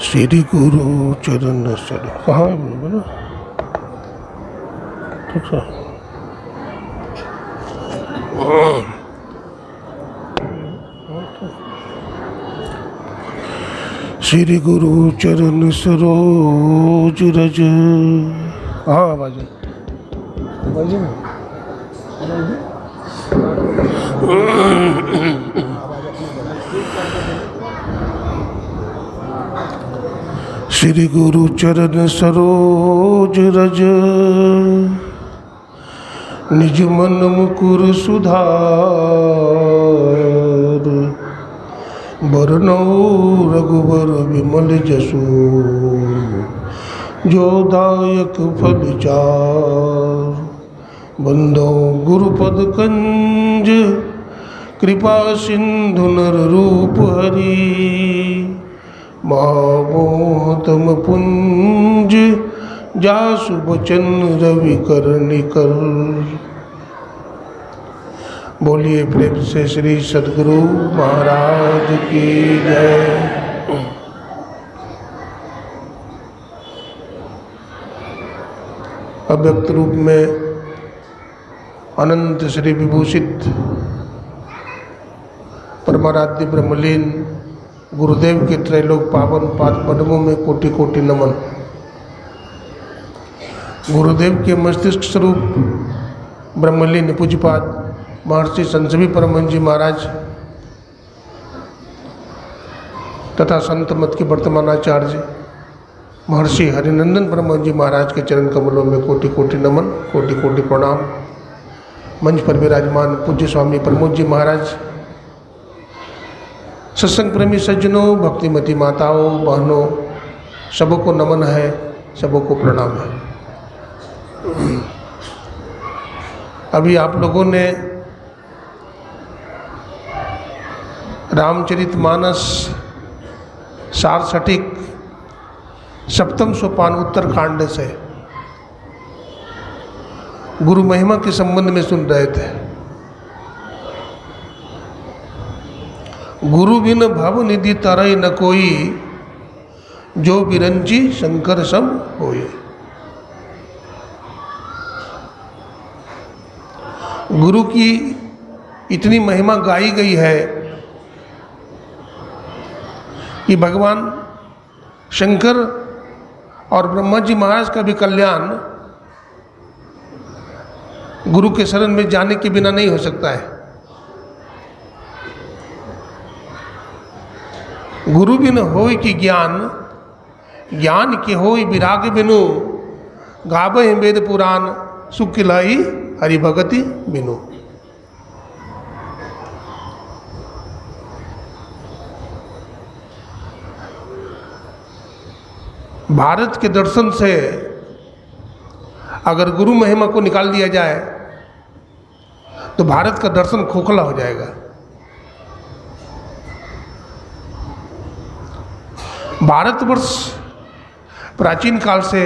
श्री गुरु चरण सर कहाँ है बोलो ठीक है। श्री गुरु चरण सरोज रज। हाँ बाजे बाजे श्री गुरु चरण सरोज रज निज मन मुकुर सुधार बरनौ रघुबर विमल जसु जो दायक फल चार बंदो गुरुपद कंज कृपा सिंधु नर रूप हरि महामोहतम पुंज जासु बचन रवि कर बोलिए प्रेम से श्री सद्गुरु महाराज की जय। अव्यक्त रूप में अनंत श्री विभूषित परमाराध्य ब्रह्मलीन गुरुदेव के त्रैलोक पावन पाद पद्मों में कोटि कोटि नमन। गुरुदेव के मस्तिष्क स्वरूप ब्रह्मलीन पूज्यपाद महर्षि संत परमहंस जी महाराज तथा संत मत के वर्तमान आचार्य महर्षि हरिनंदन परमहंस जी महाराज के चरण कमलों में कोटि कोटि नमन, कोटि कोटि प्रणाम। मंच पर विराजमान पूज्य स्वामी प्रमोद जी महाराज, सत्संग प्रेमी सज्जनों, भक्तिमती माताओं बहनों, सबको नमन है, सबको प्रणाम है। अभी आप लोगों ने रामचरितमानस सार सटीक सप्तम सोपान उत्तरकांड से गुरु महिमा के संबंध में सुन रहे थे। गुरु बिन भव निधि तरई न कोई, जो बिरंची शंकर सम होए। गुरु की इतनी महिमा गाई गई है कि भगवान शंकर और ब्रह्मा जी महाराज का भी कल्याण गुरु के शरण में जाने के बिना नहीं हो सकता है। गुरु बिन होय कि ज्ञान, ज्ञान के होय विराग बिनु, गावहि वेद पुराण, सुख खिलाई हरि भगति बिनु। भारत के दर्शन से अगर गुरु महिमा को निकाल दिया जाए तो भारत का दर्शन खोखला हो जाएगा। भारतवर्ष प्राचीन काल से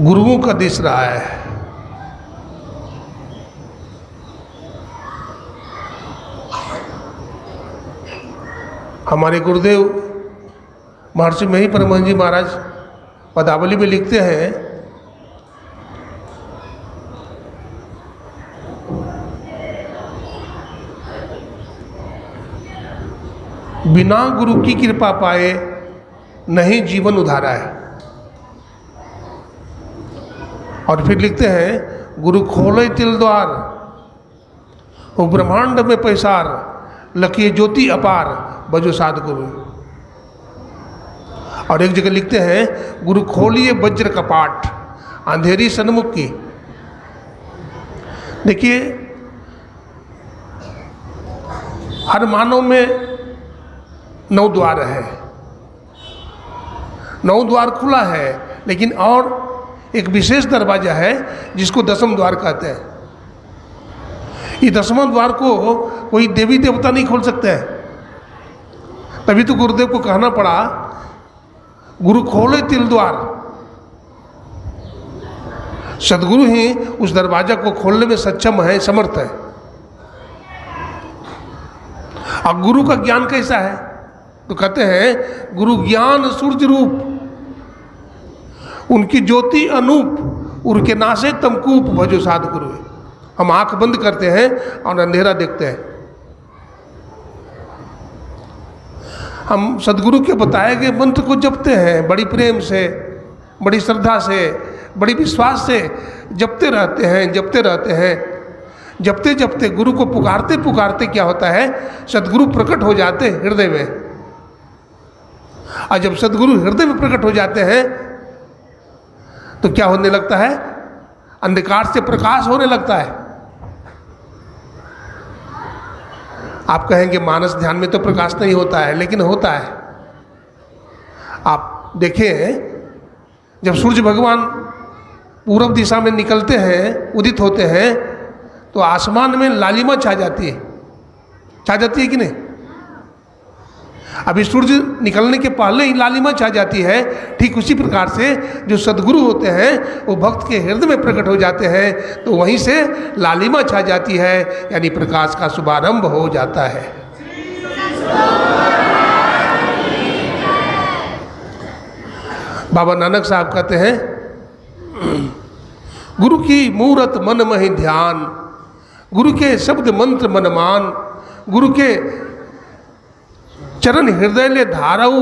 गुरुओं का देश रहा है। हमारे गुरुदेव महर्षि मही परमहंस जी महाराज पदावली में लिखते हैं, बिना गुरु की कृपा पाए नहीं जीवन उधारा है। और फिर लिखते हैं, गुरु खोले तिल द्वार, वो ब्रह्मांड में पैसार, लखिए ज्योति अपार, बजो साध गुरु। और एक जगह लिखते हैं, गुरु खोलिए वज्र कपाट, अंधेरी सन्मुख की। देखिए, हर मानव में 9 द्वार है, 9 द्वार खुला है, लेकिन और एक विशेष दरवाजा है जिसको 10वां द्वार कहते हैं। ये 10वां द्वार को कोई देवी देवता नहीं खोल सकते हैं। तभी तो गुरुदेव को कहना पड़ा, गुरु खोले तिल द्वार। सदगुरु ही उस दरवाजा को खोलने में सक्षम है, समर्थ है। और गुरु का ज्ञान कैसा है? तो कहते हैं गुरु ज्ञान सूर्य रूप, उनकी ज्योति अनूप, उनके नासे तमकूप भजो साध गुरु। हम आंख बंद करते हैं और अंधेरा देखते हैं। हम सदगुरु के बताए गए मंत्र को जपते हैं, बड़ी प्रेम से, बड़ी श्रद्धा से, बड़ी विश्वास से जपते रहते हैं, जपते रहते हैं। जपते जपते गुरु को पुकारते पुकारते क्या होता है, सदगुरु प्रकट हो जाते हैं हृदय में। और जब सदगुरु हृदय में प्रकट हो जाते हैं तो क्या होने लगता है, अंधकार से प्रकाश होने लगता है। आप कहेंगे मानस ध्यान में तो प्रकाश नहीं होता है, लेकिन होता है। आप देखें, जब सूर्य भगवान पूर्व दिशा में निकलते हैं, उदित होते हैं, तो आसमान में लालिमा छा जाती है कि नहीं? अभी सूर्य निकलने के पहले ही लालिमा छा जाती है। ठीक उसी प्रकार से जो सदगुरु होते हैं वो भक्त के हृदय में प्रकट हो जाते हैं, तो वहीं से लालिमा छा जाती है, यानी प्रकाश का शुभारंभ हो जाता है। बाबा नानक साहब कहते हैं, गुरु की मूरत मन महि ध्यान, गुरु के शब्द मंत्र मन मान, गुरु के चरण हृदय ले धारऊ,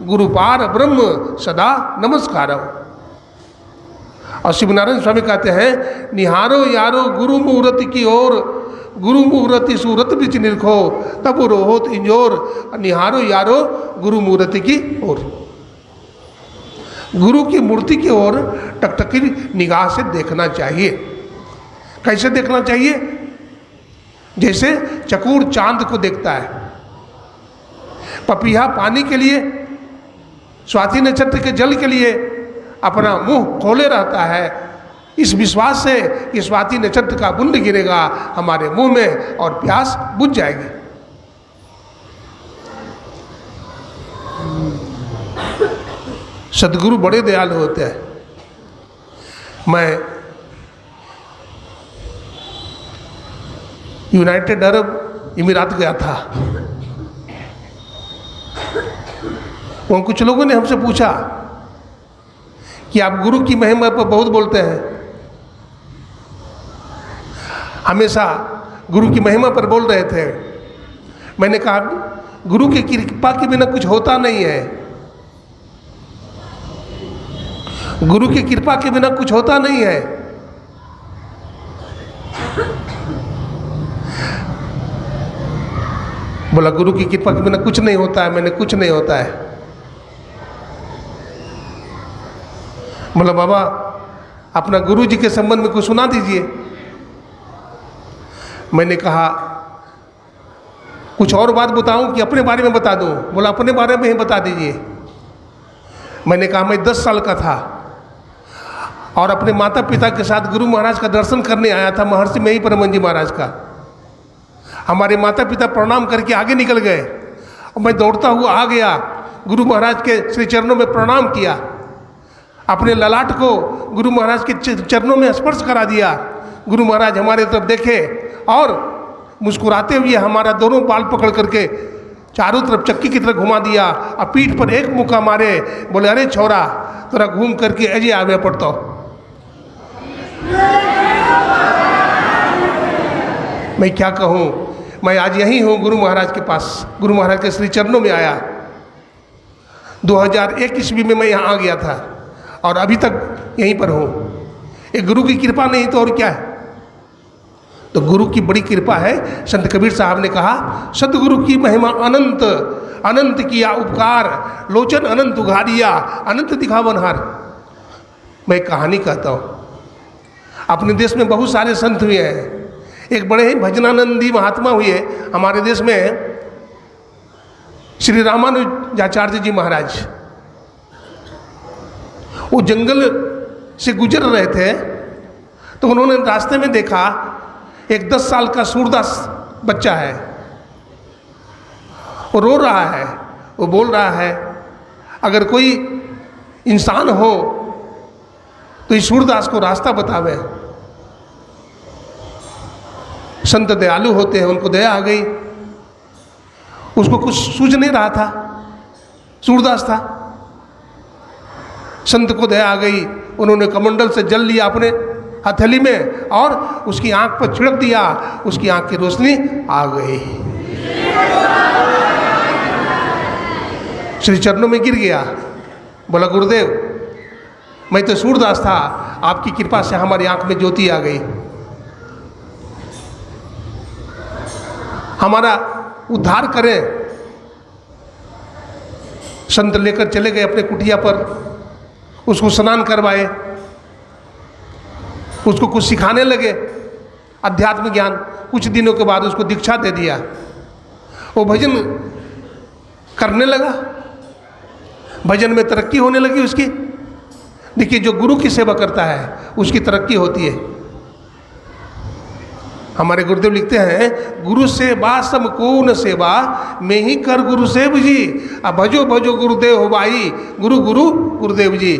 गुरु पार ब्रह्म सदा नमस्कारऊ। और शिवनारायण स्वामी कहते हैं, निहारो यारो गुरु मुहूर्त की ओर, गुरु मुहूर्ति सूरत बिच निरखो, तब रोहोत इंजोर। निहारो यारो गुरु मुहूर्ति की ओर, गुरु की मूर्ति की ओर टकटकी निगाह से देखना चाहिए। कैसे देखना चाहिए? जैसे चकोर चांद को देखता है। पपीहा पानी के लिए, स्वाति नक्षत्र के जल के लिए अपना मुंह खोले रहता है, इस विश्वास से कि स्वाति नक्षत्र का बूंद गिरेगा हमारे मुंह में और प्यास बुझ जाएगी। सदगुरु बड़े दयालु होते हैं। मैं यूनाइटेड अरब अमीरात गया था। वहाँ कुछ लोगों ने हमसे पूछा कि आप गुरु की महिमा पर बहुत बोलते हैं, हमेशा गुरु की महिमा पर बोल रहे थे। मैंने कहा, गुरु की कृपा के बिना कुछ होता नहीं है, गुरु की कृपा के बिना कुछ होता नहीं है। बोला, गुरु की कृपा के बिना कुछ नहीं होता है। मैंने कुछ नहीं होता है। बोला, बाबा अपना गुरु जी के संबंध में कुछ सुना दीजिए। मैंने कहा, कुछ और बात बताऊं कि अपने बारे में बता दूं? बोला, अपने बारे में ही बता दीजिए। मैंने कहा, मैं 10 साल का था और अपने माता पिता के साथ गुरु महाराज का दर्शन करने आया था, महर्षि में ही परमहंस जी महाराज का। हमारे माता पिता प्रणाम करके आगे निकल गए और मैं दौड़ता हुआ आ गया, गुरु महाराज के श्री चरणों में प्रणाम किया, अपने ललाट को गुरु महाराज के चरणों में स्पर्श करा दिया। गुरु महाराज हमारे तरफ देखे और मुस्कुराते हुए हमारा दोनों बाल पकड़ करके चारों तरफ चक्की की तरह घुमा दिया और पीठ पर एक मुक्का मारे। बोले, अरे छोरा, थोड़ा घूम करके अजय आगे पड़ता। मैं क्या कहूँ, मैं आज यहीं हूँ गुरु महाराज के पास, गुरु महाराज के श्री चरणों में आया। 2001 ईस्वी में मैं यहाँ आ गया था और अभी तक यहीं पर हूँ। एक गुरु की कृपा नहीं तो और क्या है? तो गुरु की बड़ी कृपा है। संत कबीर साहब ने कहा, सदगुरु की महिमा अनंत, अनंत किया उपकार, लोचन अनंत उघारिया, अनंत दिखावनहार। मैं एक कहानी कहता हूँ। अपने देश में बहुत सारे संत हुए हैं। एक बड़े ही भजनानंदी महात्मा हुए हमारे देश में, श्री रामानुजाचार्य जी महाराज। वो जंगल से गुजर रहे थे तो उन्होंने रास्ते में देखा एक 10 साल का सूरदास बच्चा है। वो रो रहा है, वो बोल रहा है, अगर कोई इंसान हो तो इस सूरदास को रास्ता बतावे। संत दयालु होते हैं, उनको दया आ गई। उसको कुछ सूझ नहीं रहा था, सूरदास था। संत को दया आ गई, उन्होंने कमंडल से जल लिया अपने हथेली में और उसकी आंख पर छिड़क दिया, उसकी आंख की रोशनी आ गई, श्री चरणों में गिर गया, बोला गुरुदेव मैं तो सूरदास था, आपकी कृपा से हमारी आंख में ज्योति आ गई, हमारा उद्धार करें। संत लेकर चले गए अपने कुटिया पर, उसको स्नान करवाए, उसको कुछ सिखाने लगे अध्यात्म ज्ञान। कुछ दिनों के बाद उसको दीक्षा दे दिया, वो भजन करने लगा, भजन में तरक्की होने लगी उसकी। देखिए जो गुरु की सेवा करता है उसकी तरक्की होती है। हमारे गुरुदेव लिखते हैं, गुरु सेवा सम को न सेवा में ही कर गुरु सेव जी, अब भजो भजो गुरुदेव हो भाई, गुरु गुरु गुरुदेव जी,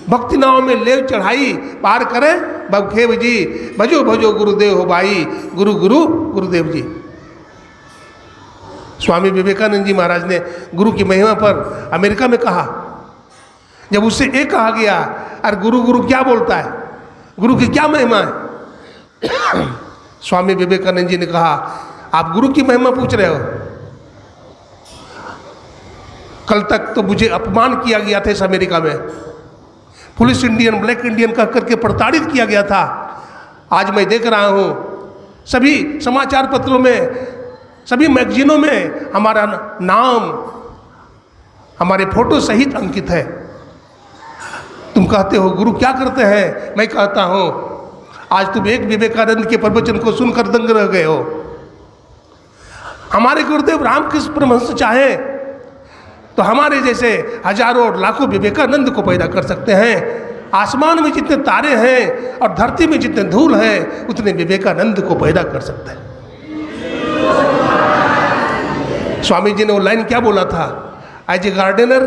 भक्ति नाव में लेव चढ़ाई पार करे बखेव जी, भजो भजो गुरुदेव हो भाई, गुरु गुरु गुरुदेव जी। स्वामी विवेकानंद जी महाराज ने गुरु की महिमा पर अमेरिका में कहा, जब उससे एक कहा गया अरे गुरु गुरु क्या बोलता है, गुरु की क्या महिमा है, स्वामी विवेकानंद जी ने कहा आप गुरु की महिमा पूछ रहे हो, कल तक तो मुझे अपमान किया गया था इस अमेरिका में, पुलिस इंडियन ब्लैक इंडियन कह करके प्रताड़ित किया गया था। आज मैं देख रहा हूँ सभी समाचार पत्रों में, सभी मैगजीनों में हमारा नाम हमारे फोटो सहित अंकित है। तुम कहते हो गुरु क्या करते हैं, मैं कहता हूँ आज तुम एक विवेकानंद के प्रवचन को सुनकर दंग रह गए हो। हमारे गुरुदेव रामकृष्ण परमहंस चाहे तो हमारे जैसे हजारों और लाखों विवेकानंद को पैदा कर सकते हैं। आसमान में जितने तारे हैं और धरती में जितने धूल हैं उतने विवेकानंद को पैदा कर सकते हैं। स्वामी जी ने वो लाइन क्या बोला था, as a gardener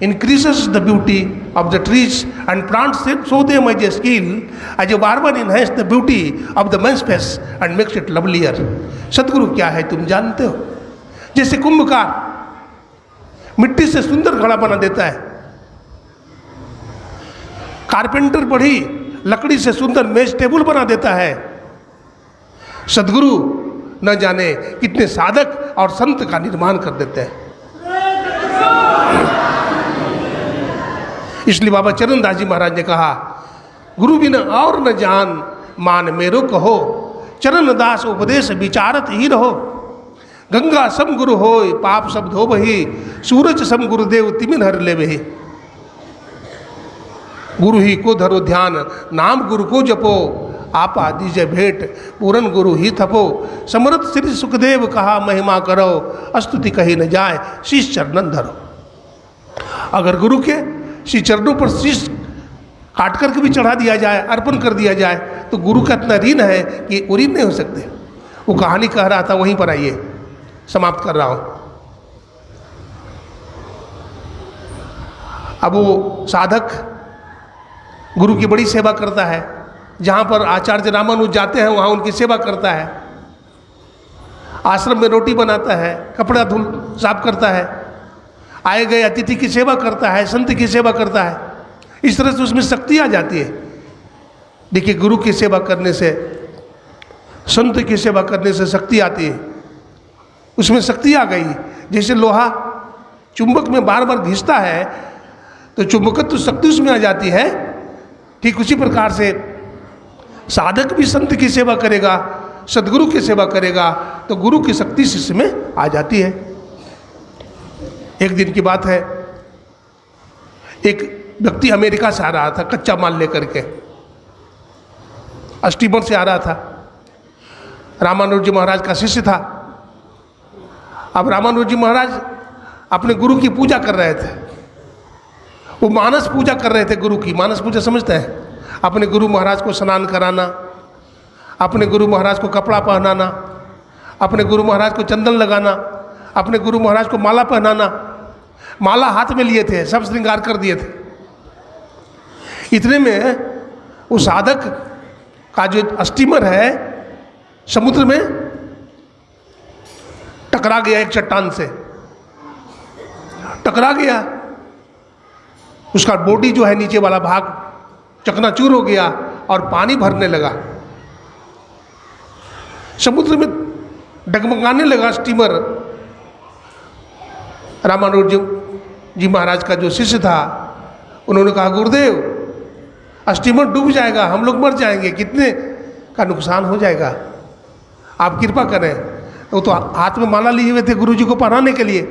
increases the beauty of the trees and plants show them as a skill, as a barber enhance the beauty of the man's face and makes it lovelier। सदगुरु क्या है तुम जानते हो? जैसे कुंभकार मिट्टी से सुंदर घड़ा बना देता है, कारपेंटर बढ़ी लकड़ी से सुंदर मेज टेबल बना देता है, सदगुरु न जाने कितने साधक और संत का निर्माण कर देते हैं। इसलिए बाबा चरणदास जी महाराज ने कहा, गुरु बिन और न जान मान मेरो कहो, चरणदास उपदेश विचारत ही रहो, गंगा सम गुरु होय पाप सब धो बही, सूरज सम गुरुदेव तिमिन हर ले बही। गुरु ही को धरो ध्यान नाम गुरु को जपो, आपा दीजे भेंट पूरन गुरु ही थपो, समर्थ श्री सुखदेव कहा महिमा करो, स्तुति कही न जाए शीश चरणन धरो। अगर गुरु के श्री चरणों पर शीश काट करके भी चढ़ा दिया जाए, अर्पण कर दिया जाए, तो गुरु का इतना ऋण है कि वो ऋण नहीं हो सकते। वो कहानी कह रहा था, वहीं पर आइए समाप्त कर रहा हूँ। अब वो साधक गुरु की बड़ी सेवा करता है, जहाँ पर आचार्य रामानुज जाते हैं वहाँ उनकी सेवा करता है, आश्रम में रोटी बनाता है, कपड़ा धुल साफ करता है, आए गए अतिथि की सेवा करता है, संत की सेवा करता है। इस तरह से उसमें शक्ति आ जाती है। देखिए गुरु की सेवा करने से, संत की सेवा करने से शक्ति आती है। उसमें शक्ति आ गई, जैसे लोहा चुंबक में बार बार घिसता है तो चुंबकत्व शक्ति उसमें आ जाती है। ठीक उसी प्रकार से साधक भी संत की सेवा करेगा, सदगुरु की सेवा करेगा तो गुरु की शक्ति शिष्य में आ जाती है। एक दिन की बात है, एक व्यक्ति अमेरिका से आ रहा था कच्चा माल लेकर के, स्टीमर से आ रहा था। रामानुज जी महाराज का शिष्य था। अब रामानुज जी महाराज अपने गुरु की पूजा कर रहे थे। वो मानस पूजा कर रहे थे गुरु की। मानस पूजा समझते हैं? अपने गुरु महाराज को स्नान कराना, अपने गुरु महाराज को कपड़ा पहनाना, अपने गुरु महाराज को चंदन लगाना, अपने गुरु महाराज को माला पहनाना। माला हाथ में लिए थे, सब श्रृंगार कर दिए थे। इतने में वो साधक का जो स्टीमर है समुद्र में टकरा गया एक चट्टान से, टकरा गया, उसका बॉडी जो है नीचे वाला भाग चकनाचूर हो गया और पानी भरने लगा, समुद्र में डगमगाने लगा स्टीमर। रामानुज जी महाराज का जो शिष्य था उन्होंने कहा, गुरुदेव स्टीमर डूब जाएगा, हम लोग मर जाएंगे, कितने का नुकसान हो जाएगा, आप कृपा करें। वो तो हाथ में माला लिए हुए थे गुरु जी को पहनाने के लिए।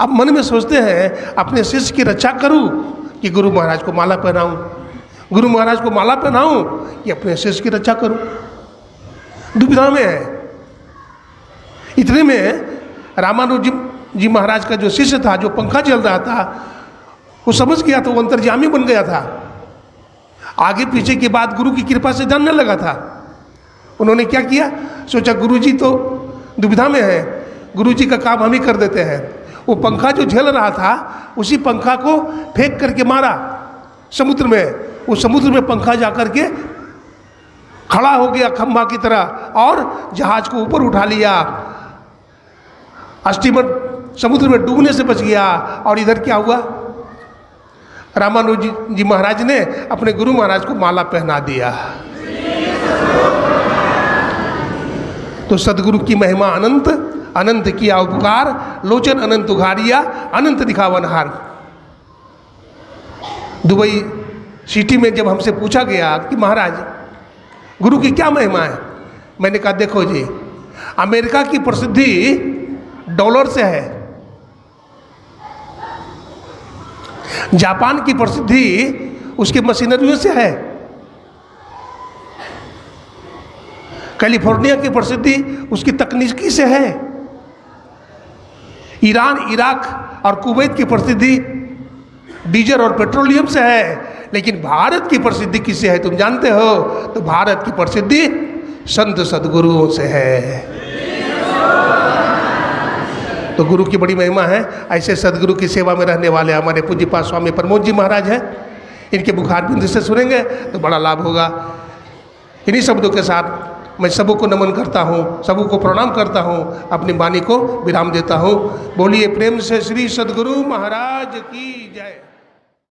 अब मन में सोचते हैं अपने शिष्य की रक्षा करूं कि गुरु महाराज को माला पहनाऊं, गुरु महाराज को माला पहनाऊं कि अपने शिष्य की रक्षा करूं, दुविधा में है। इतने में रामानुज जी महाराज का जो शिष्य था, जो पंखा चल रहा था, वो समझ गया था, वो अंतर्यामी बन गया था, आगे पीछे की बात गुरु की कृपा से जानने लगा था। उन्होंने क्या किया, सोचा गुरु जी तो दुविधा में है, गुरु जी का काम हम ही कर देते हैं। वो पंखा जो झेल रहा था उसी पंखा को फेंक करके मारा समुद्र में। वो समुद्र में पंखा जा करके खड़ा हो गया खंभा की तरह और जहाज को ऊपर उठा लिया। स्टीमर समुद्र में डूबने से बच गया। और इधर क्या हुआ, रामानुज जी महाराज ने अपने गुरु महाराज को माला पहना दिया। तो सदगुरु की महिमा अनंत, अनंत किया उपकार, लोचन अनंत उघारिया, अनंत दिखावनहार। दुबई सिटी में जब हमसे पूछा गया कि महाराज गुरु की क्या महिमा है, मैंने कहा देखो जी, अमेरिका की प्रसिद्धि डॉलर से है, जापान की प्रसिद्धि उसके मशीनरियों से है, कैलिफोर्निया की प्रसिद्धि उसकी तकनीकी से है, ईरान, इराक और कुवैत की प्रसिद्धि डीजल और पेट्रोलियम से है। लेकिन भारत की प्रसिद्धि किससे है तुम जानते हो? तो भारत की प्रसिद्धि संत सद्गुरुओं से है। तो गुरु की बड़ी महिमा है। ऐसे सदगुरु की सेवा में रहने वाले हमारे पूज्यपाद स्वामी प्रमोद जी महाराज हैं, इनके मुखार बिंद से सुनेंगे तो बड़ा लाभ होगा। इन्हीं शब्दों के साथ मैं सबों को नमन करता हूँ, सबों को प्रणाम करता हूँ, अपनी वाणी को विराम देता हूँ। बोलिए प्रेम से श्री सद्गुरु महाराज की जय।